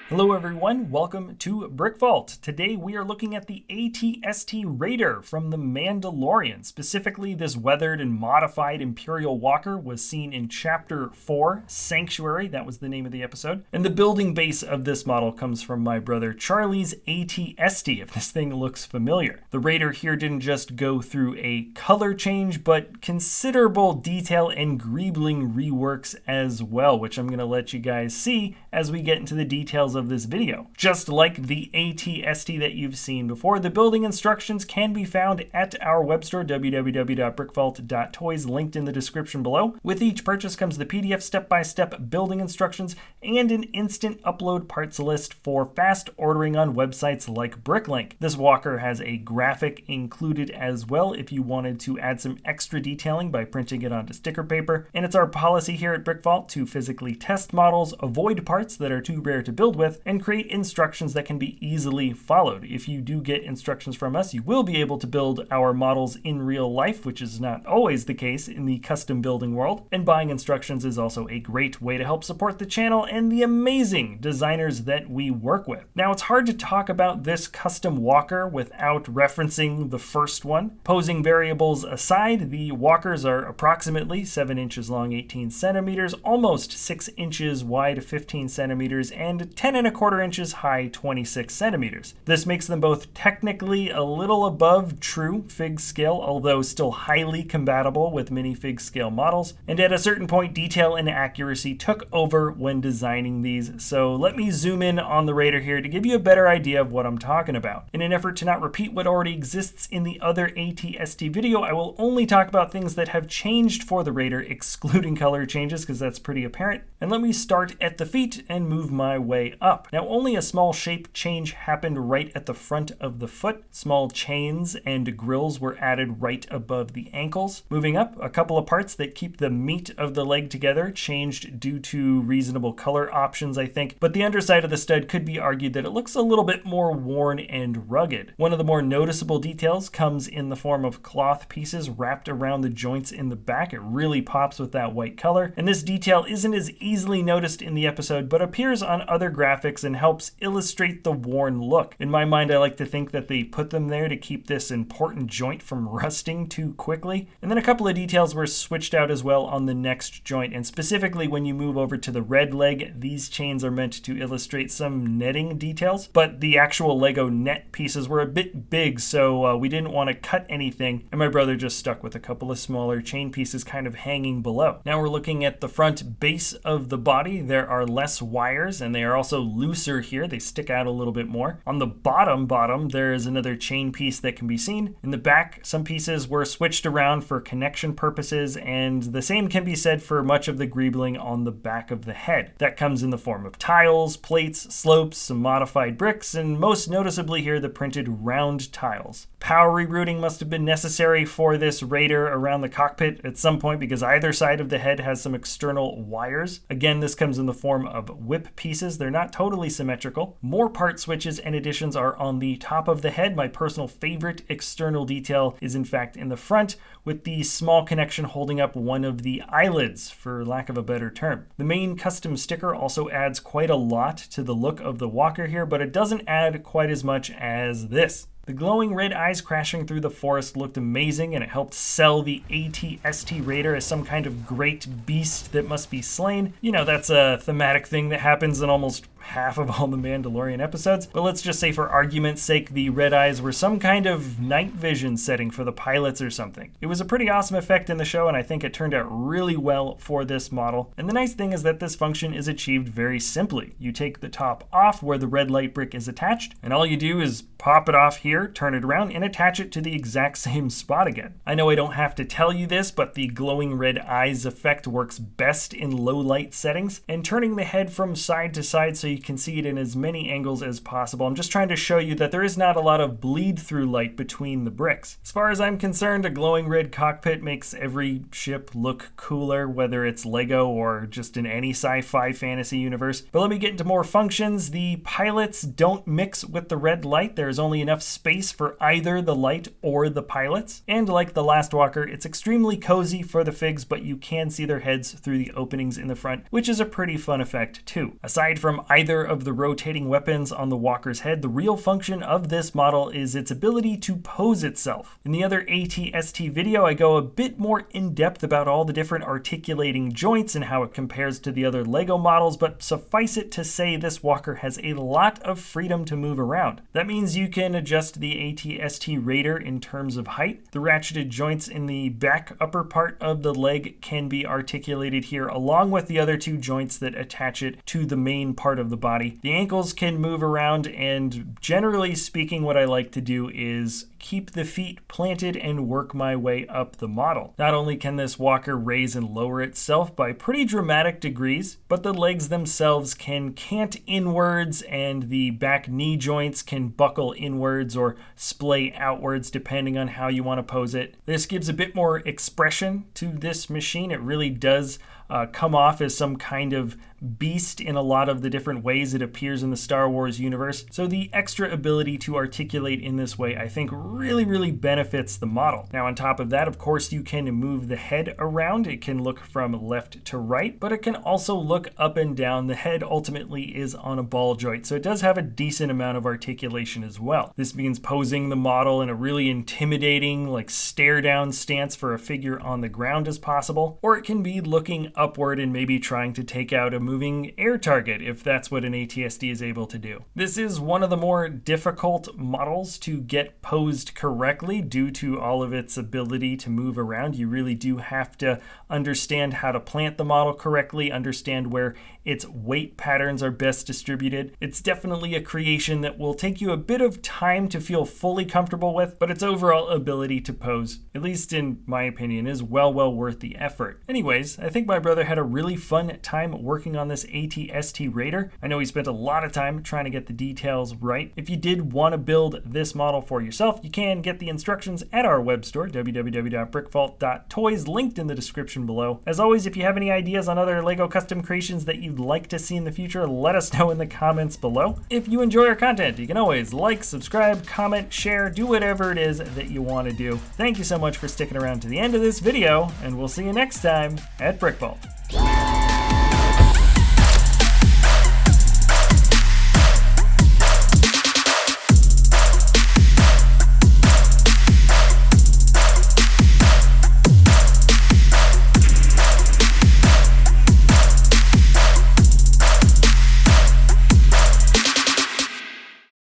Hello everyone, welcome to BrickVault. Today we are looking at the AT-ST Raider from the Mandalorian. Specifically, this weathered and modified Imperial Walker was seen in Chapter 4, Sanctuary, that was the name of the episode. And the building base of this model comes from my brother Charlie's AT-ST, if this thing looks familiar. The Raider here didn't just go through a color change, but considerable detail and greebling reworks as well, which I'm going to let you guys see as we get into the details of this video. Just like the AT-ST that you've seen before, the building instructions can be found at our web store, www.brickvault.toys, linked in the description below. With each purchase comes the PDF step-by-step building instructions and an instant upload parts list for fast ordering on websites like Bricklink. This walker has a graphic included as well if you wanted to add some extra detailing by printing it onto sticker paper. And it's our policy here at BrickVault to physically test models, avoid parts that are too rare to build with, and create instructions that can be easily followed. If you do get instructions from us, you will be able to build our models in real life, which is not always the case in the custom building world. And buying instructions is also a great way to help support the channel and the amazing designers that we work with. Now, it's hard to talk about this custom walker without referencing the first one. Posing variables aside, the walkers are approximately 7 inches long, 18 centimeters, almost 6 inches wide, 15 centimeters, and 10¼ inches high, 26 centimeters. This makes them both technically a little above true fig scale, although still highly compatible with minifig scale models. And at a certain point, detail and accuracy took over when designing these. So let me zoom in on the Raider here to give you a better idea of what I'm talking about. In an effort to not repeat what already exists in the other AT-ST video, I will only talk about things that have changed for the Raider, excluding color changes, because that's pretty apparent. And let me start at the feet and move my way up. Now, only a small shape change happened right at the front of the foot. Small chains and grills were added right above the ankles. Moving up, a couple of parts that keep the meat of the leg together changed due to reasonable color options, I think, but the underside of the stud could be argued that it looks a little bit more worn and rugged. One of the more noticeable details comes in the form of cloth pieces wrapped around the joints in the back. It really pops with that white color, and this detail isn't as easily noticed in the episode, but appears on other graphics and helps illustrate the worn look. In my mind, I like to think that they put them there to keep this important joint from rusting too quickly. And then a couple of details were switched out as well on the next joint, and specifically when you move over to the red leg, these chains are meant to illustrate some netting details, but the actual Lego net pieces were a bit big, so we didn't want to cut anything, and my brother just stuck with a couple of smaller chain pieces kind of hanging below. Now we're looking at the front base of the body. There are less wires, and they are also looser here. They stick out a little bit more. On the bottom, there is another chain piece that can be seen. In the back, some pieces were switched around for connection purposes, and the same can be said for much of the greebling on the back of the head. That comes in the form of tiles, plates, slopes, some modified bricks, and most noticeably here, the printed round tiles. Power rerouting must have been necessary for this Raider around the cockpit at some point because either side of the head has some external wires. Again, this comes in the form of whip pieces. They're not totally symmetrical. More part switches and additions are on the top of the head. My personal favorite external detail is in fact in the front, with the small connection holding up one of the eyelids, for lack of a better term. The main custom sticker also adds quite a lot to the look of the walker here, but it doesn't add quite as much as this. The glowing red eyes crashing through the forest looked amazing, and it helped sell the AT-ST Raider as some kind of great beast that must be slain. You know, that's a thematic thing that happens in almost half of all the Mandalorian episodes, but let's just say for argument's sake, the red eyes were some kind of night vision setting for the pilots or something. It was a pretty awesome effect in the show, and I think it turned out really well for this model. And the nice thing is that this function is achieved very simply. You take the top off where the red light brick is attached, and all you do is pop it off here, turn it around, and attach it to the exact same spot again. I know I don't have to tell you this, but the glowing red eyes effect works best in low light settings, and turning the head from side to side so you can see it in as many angles as possible. I'm just trying to show you that there is not a lot of bleed through light between the bricks. As far as I'm concerned, a glowing red cockpit makes every ship look cooler, whether it's Lego or just in any sci-fi fantasy universe. But let me get into more functions. The pilots don't mix with the red light. There's only enough space for either the light or the pilots. And like the last walker, it's extremely cozy for the figs, but you can see their heads through the openings in the front, which is a pretty fun effect too. Aside from either of the rotating weapons on the walker's head, the real function of this model is its ability to pose itself. In the other AT-ST video, I go a bit more in depth about all the different articulating joints and how it compares to the other Lego models, but suffice it to say this walker has a lot of freedom to move around. That means you can adjust the AT-ST Raider in terms of height. The ratcheted joints in the back upper part of the leg can be articulated here along with the other two joints that attach it to the main part of the body. The ankles can move around, and generally speaking, what I like to do is keep the feet planted and work my way up the model. Not only can this walker raise and lower itself by pretty dramatic degrees, but the legs themselves can cant inwards and the back knee joints can buckle inwards or splay outwards depending on how you want to pose it. This gives a bit more expression to this machine. It really does come off as some kind of beast in a lot of the different ways it appears in the Star Wars universe. So the extra ability to articulate in this way, I think, really benefits the model. Now on top of that, of course, you can move the head around. It can look from left to right, but it can also look up and down. The head ultimately is on a ball joint, so it does have a decent amount of articulation as well. This means posing the model in a really intimidating, like stare down stance for a figure on the ground as possible, or it can be looking upward and maybe trying to take out a moving air target if that's what an AT-ST is able to do. This is one of the more difficult models to get posed correctly due to all of its ability to move around. You really do have to understand how to plant the model correctly, understand where its weight patterns are best distributed. It's definitely a creation that will take you a bit of time to feel fully comfortable with, but its overall ability to pose, at least in my opinion, is well worth the effort. Anyways, I think my brother had a really fun time working on this AT-ST Raider. I know he spent a lot of time trying to get the details right. If you did want to build this model for yourself, you can get the instructions at our web store, www.brickvault.toys, linked in the description below. As always, if you have any ideas on other Lego custom creations that you'd like to see in the future, let us know in the comments below. If you enjoy our content, you can always like, subscribe, comment, share, do whatever it is that you want to do. Thank you so much for sticking around to the end of this video, and we'll see you next time at BrickVault.